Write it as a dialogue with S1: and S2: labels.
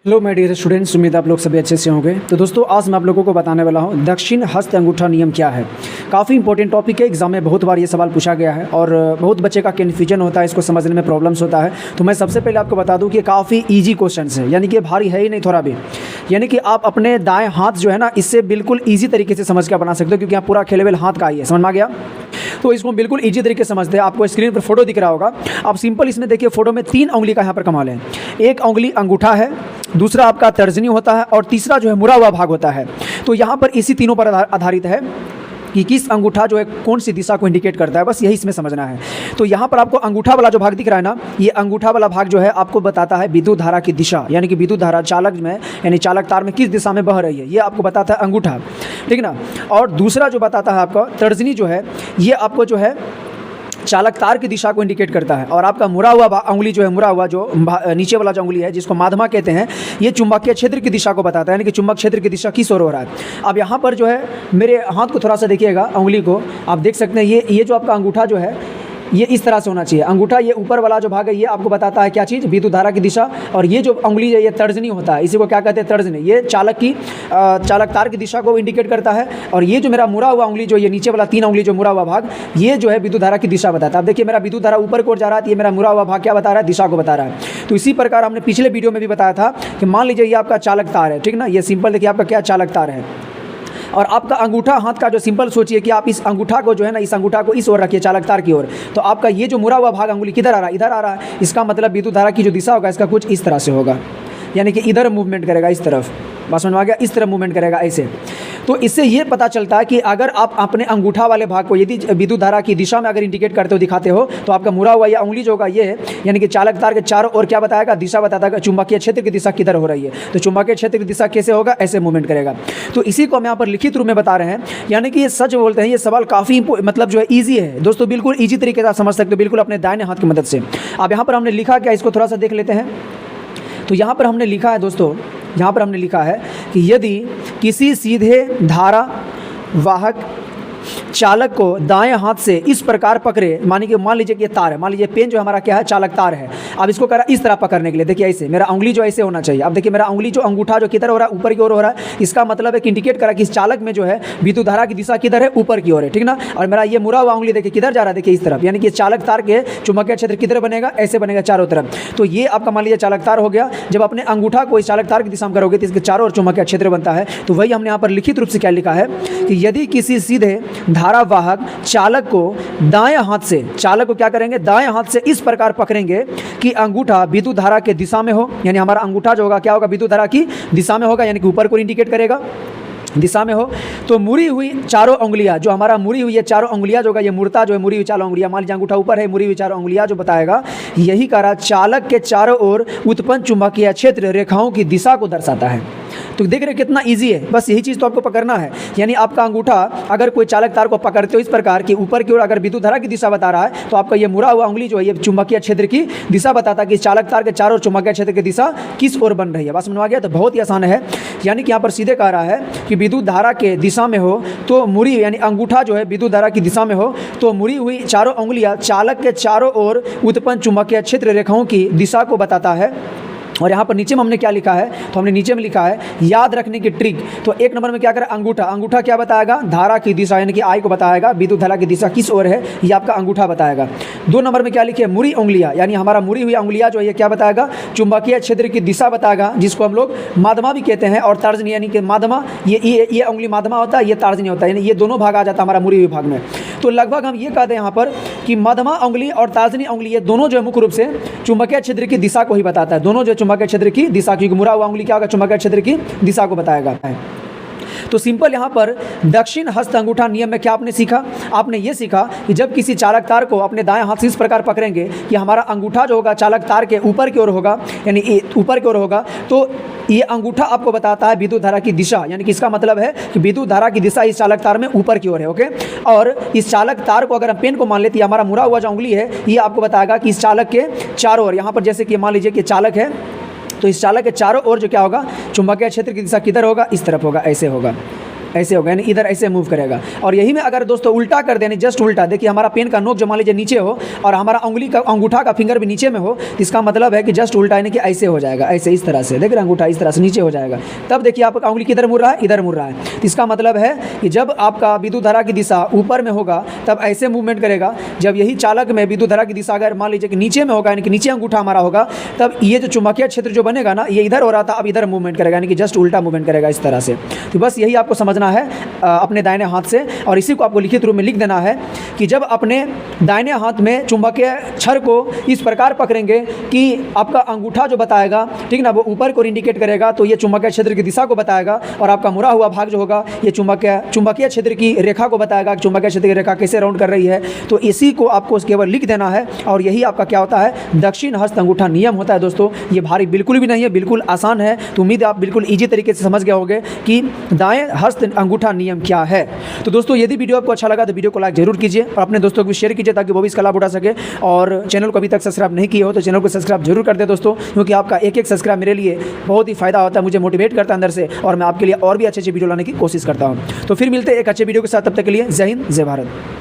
S1: Hello my dear students, उम्मीद आप लोग सभी अच्छे से होंगे। तो दोस्तों, आज मैं आप लोगों को बताने वाला हूं दक्षिण हस्त अंगूठा नियम क्या है। काफ़ी इंपॉर्टेंट टॉपिक है, एग्जाम में बहुत बार ये सवाल पूछा गया है और बहुत बच्चे का कन्फ्यूजन होता है, इसको समझने में प्रॉब्लम्स होता है। तो मैं सबसे पहले आपको बता दूं कि काफ़ी ईजी क्वेश्चन है, यानी कि भारी है ही नहीं थोड़ा भी। यानी कि आप अपने दाएँ हाथ जो है ना, इससे बिल्कुल ईजी तरीके से समझ के बना सकते हो, क्योंकि यहाँ पूरा खेलेबल हाथ का ही है। समझ में आ गया? तो इसको बिल्कुल ईजी तरीके से समझते हैं। आपको स्क्रीन पर फोटो दिख रहा होगा, आप सिंपल इसमें देखिए, फोटो में 3 उंगली का यहाँ पर कमाल है। एक उंगली अंगूठा है, दूसरा आपका तर्जनी होता है और तीसरा जो है मुड़ा हुआ भाग होता है। तो यहाँ पर इसी तीनों पर आधारित है कि किस अंगूठा जो है कौन सी दिशा को इंडिकेट करता है, बस यही इसमें समझना है। तो यहाँ पर आपको अंगूठा वाला जो भाग दिख रहा है ना, ये अंगूठा वाला भाग जो है आपको बताता है विद्युत धारा की दिशा, यानी कि विद्युत धारा चालक में यानी चालक तार में किस दिशा में बह रही है, ये आपको बताता है अंगूठा, ठीक ना। और दूसरा जो बताता है आपका तर्जनी जो है, ये आपको जो है चालक तार की दिशा को इंडिकेट करता है। और आपका मुड़ा हुआ उंगली जो है, मुड़ा हुआ जो नीचे वाला जो उंगली है, जिसको माध्यमा कहते हैं, ये चुंबकीय क्षेत्र की दिशा को बताता है, यानी कि चुंबक क्षेत्र की दिशा किस ओर हो रहा है। अब यहाँ पर जो है मेरे हाथ को थोड़ा सा देखिएगा, उंगली को आप देख सकते हैं, ये जो आपका अंगूठा जो है ये इस तरह से होना चाहिए। अंगूठा ये ऊपर वाला जो भाग है, ये आपको बताता है क्या चीज़, विद्युत धारा की दिशा। और ये जो उंगली है, ये तर्जनी होता है, इसी को क्या कहते हैं, तर्जनी। ये चालक तार की दिशा को इंडिकेट करता है। और ये जो मेरा मुड़ा हुआ उंगली जो ये नीचे वाला 3 उंगली जो मुड़ा हुआ भाग, ये जो है विद्युत धारा की दिशा बताता है। अब देखिए, मेरा विद्युत धारा ऊपर की ओर जा रहा है, ये मेरा मुड़ा हुआ भाग क्या बता रहा है, दिशा को बता रहा है। तो इसी प्रकार हमने पिछले वीडियो में भी बताया था कि मान लीजिए ये आपका चालक तार है, ठीक ना। ये सिंपल देखिए आपका क्या चालक तार है, और आपका अंगूठा हाथ का जो सिंपल सोचिए कि आप इस अंगूठा को जो है ना, इस अंगूठा को इस ओर रखिए चालक तार की ओर। तो आपका ये जो मुड़ा हुआ भाग अंगुली किधर आ रहा है, इधर आ रहा है। इसका मतलब विद्युत धारा की जो दिशा होगा इसका कुछ इस तरह से होगा, यानी कि इधर मूवमेंट करेगा, इस तरफ। बस समझ में आ गया, इस तरफ मूवमेंट करेगा ऐसे। तो इससे ये पता चलता है कि अगर आप अपने अंगूठा वाले भाग को यदि विद्युत धारा की दिशा में अगर इंडिकेट करते हो, दिखाते हो, तो आपका मुड़ा हुआ या उंगली जो होगा ये है, यानी कि चालक तार के चारों ओर क्या बताएगा, दिशा बताता है, चुंबकीय क्षेत्र की दिशा किधर हो रही है। तो चुंबकीय क्षेत्र की दिशा कैसे होगा, ऐसे मूवमेंट करेगा। तो इसी को हम यहाँ पर लिखित रूप में बता रहे हैं, यानी कि ये सच बोलते हैं, ये सवाल काफ़ी मतलब जो है ईजी है दोस्तों, बिल्कुल ईजी तरीके से समझ सकते हो, बिल्कुल अपने दाहिने हाथ की मदद से। अब यहाँ पर हमने लिखा क्या, इसको थोड़ा सा देख लेते हैं। तो यहाँ पर हमने लिखा है दोस्तों, यहाँ पर हमने लिखा है कि यदि किसी सीधे धारा वाहक चालक को दाएं हाथ से इस प्रकार पकड़े, मान लीजिए कि ये तार है, मान लीजिए पेन जो हमारा क्या है, चालक तार है। अब इसको करा इस तरह पकड़ने के लिए, देखिए ऐसे मेरा उंगली जो ऐसे होना चाहिए। अब देखिए मेरा उंगली जो अंगूठा जो किधर हो रहा है, ऊपर की ओर हो रहा है। इसका मतलब है कि इंडिकेट करा कि इस चालक में जो है विद्युत धारा की दिशा किधर है, ऊपर की ओर है, ठीक ना। और मेरा ये मुड़ा हुआ उंगली देखिए किधर जा रहा है, देखिए इस तरफ, यानी कि चालक तार के चुंबकीय क्षेत्र किधर बनेगा, ऐसे बनेगा चारों तरफ। तो ये आपका मान लीजिए चालक तार हो गया। जब अपने अंगूठा को इस चालक तार की दिशा में करोगे तो इसके चारों ओर चुंबकीय क्षेत्र बनता है। तो वही हमने यहाँ पर लिखित रूप से क्या लिखा है कि यदि किसी सीधे धारा वाहक चालक को दाएं हाथ से, चालक को क्या करेंगे, दाएं हाथ से इस प्रकार पकड़ेंगे कि अंगूठा विद्युत धारा के दिशा में हो, यानी हमारा अंगूठा जो होगा क्या होगा, विद्युत धारा की दिशा में होगा, यानी कि ऊपर को इंडिकेट करेगा, दिशा में हो। तो मुड़ी हुई चारों उंगलियां जो हमारा मुड़ी हुई है चारों उंगलियां जो होगा, ये मुड़ता जो है मुड़ी हुई चारों उंगलियां, मान लीजिए अंगूठा ऊपर है, मुड़ी हुई चारों उंगलियां जो बताएगा, यही कारण चालक के चारों ओर उत्पन्न चुंबकीय क्षेत्र रेखाओं की दिशा को दर्शाता है। तो देख रहे कितना इजी है, बस यही चीज़ तो आपको पकड़ना है। यानी आपका अंगूठा अगर कोई चालक तार को पकड़ते हो इस प्रकार की ऊपर की ओर, अगर विद्युत धारा की दिशा बता रहा है, तो आपका ये मुड़ा हुआ उंगली जो है ये चुंबकीय क्षेत्र की दिशा बताता है कि चालक तार के चारों ओर चुंबकीय क्षेत्र की दिशा किस ओर बन रही है। बस समझ आ गया? तो बहुत ही आसान है, यानी कि यहाँ पर सीधे कह रहा है कि विद्युत धारा के दिशा में हो तो मुड़ी, यानी अंगूठा जो है विद्युत धारा की दिशा में हो तो मुड़ी हुई चारों उंगलियां चालक के चारों ओर उत्पन्न चुंबकीय क्षेत्र रेखाओं की दिशा को बताता है। और यहाँ पर नीचे में हमने क्या लिखा है, तो हमने नीचे में लिखा है याद रखने की ट्रिक। तो 1 नंबर में क्या करें, अंगूठा, अंगूठा क्या बताएगा, धारा की दिशा, यानी कि आई को बताएगा, विद्युत धारा की दिशा किस ओर है, ये आपका अंगूठा बताएगा। 2 नंबर में क्या लिखे, मुड़ी उंगलियां, यानी हमारा मुड़ी हुई उंगलियां जो है ये क्या बताएगा, चुंबकीय क्षेत्र की दिशा बताएगा, जिसको हम लोग माध्यमा भी कहते हैं। और तर्जनी, यानी कि माध्यमा, ये उंगली माध्यमा होता है, ये तर्जनी होता है, यानी ये दोनों भाग आ जाता है हमारा मुड़ी हुई भाग में। तो लगभग हम ये कहते हैं यहाँ पर कि मध्यमा उंगली और तर्जनी उंगली ये दोनों जो है मुख्य रूप से चुंबकीय क्षेत्र की दिशा को ही बताता है। दोनों जो चुंबकीय क्षेत्र की दिशा, क्योंकि मुड़ा हुआ उंगली क्या होगा, चुंबकीय क्षेत्र की दिशा को बताएगा। तो सिंपल यहाँ पर दक्षिण हस्त अंगूठा नियम में क्या आपने सीखा, आपने ये सीखा कि जब किसी चालक तार को अपने दाएं हाथ से इस प्रकार पकड़ेंगे कि हमारा अंगूठा जो होगा चालक तार के ऊपर की ओर होगा, यानी ऊपर की ओर होगा, तो ये अंगूठा आपको बताता है विद्युत धारा की दिशा, यानी कि इसका मतलब है कि विद्युत धारा की दिशा इस चालक तार में ऊपर की ओर है। ओके, और इस चालक तार को अगर हम पेन को मान लेते हैं, हमारा मुड़ा हुआ जो उंगली है ये आपको बताएगा कि इस चालक के चारों ओर, यहाँ पर जैसे कि मान लीजिए कि चालक है, तो इस चालक के चारों ओर जो क्या होगा, चुंबकीय क्षेत्र की दिशा किधर होगा, इस तरफ होगा, ऐसे होगा। ऐसे होगा, यानी इधर ऐसे मूव करेगा। और यही में अगर दोस्तों उल्टा कर दें, जस्ट उल्टा, देखिए हमारा पेन का नोक जो मान लीजिए नीचे हो और हमारा उंगली का अंगूठा का फिंगर भी नीचे में हो, इसका मतलब है कि जस्ट उल्टा, यानी कि ऐसे हो जाएगा, ऐसे इस तरह से, देख रहे हैं अंगूठा इस तरह से नीचे हो जाएगा। तब देखिए आपका उंगली किधर मुड़ रहा है, इधर मुड़ रहा है। तो इसका मतलब है कि जब आपका विद्युत धारा की दिशा ऊपर में होगा तब ऐसे मूवमेंट करेगा। जब यही चालक में विद्युत धारा की दिशा अगर मान लीजिए कि नीचे में होगा, यानी कि नीचे अंगूठा हमारा होगा, तब ये जो चुंबकीय क्षेत्र जो बनेगा ना, ये इधर हो रहा था, अब इधर मूवमेंट करेगा, यानी कि जस्ट उल्टा मूवमेंट करेगा इस तरह से। तो बस यही आपको समझना है अपने दाहिने हाथ से, और इसी को आपको लिखित रूप में लिख देना है कि जब अपने दाहिने हाथ में चुंबकीय छड़ को इस प्रकार पकड़ेंगे कि आपका अंगूठा जो बताएगा, ठीक ना, वो ऊपर को इंडिकेट करेगा, तो ये चुंबकीय क्षेत्र की दिशा को बताएगा, और आपका मुड़ा हुआ भाग जो होगा ये चुंबकीय क्षेत्र की रेखा को बताएगा, चुंबकीय क्षेत्र की रेखा कैसे राउंड कर रही है। तो इसी को आपको केवल लिख देना है, और यही आपका क्या होता है, दक्षिण हस्त अंगूठा नियम होता है। दोस्तों ये भारी बिल्कुल भी नहीं है, बिल्कुल आसान है। तो उम्मीद है आप बिल्कुल ईजी तरीके से समझ गए होंगे कि दाएं हस्त अंगूठा नियम क्या है। तो दोस्तों यदि वीडियो आपको अच्छा लगा तो वीडियो को लाइक जरूर कीजिए और अपने दोस्तों को भी शेयर कीजिए, ताकि वो भी इसका लाभ उठा सके। और चैनल को अभी तक सब्सक्राइब नहीं किए हो तो चैनल को सब्सक्राइब जरूर कर दे दोस्तों, क्योंकि आपका एक एक सब्सक्राइब मेरे लिए बहुत ही फायदा होता है, मुझे मोटिवेट करता है अंदर से, और मैं आपके लिए और भी अच्छे वीडियो लाने की कोशिश करता हूँ। तो फिर मिलते हैं एक अच्छे वीडियो के साथ, तब तक के लिए जय हिंद, जय भारत।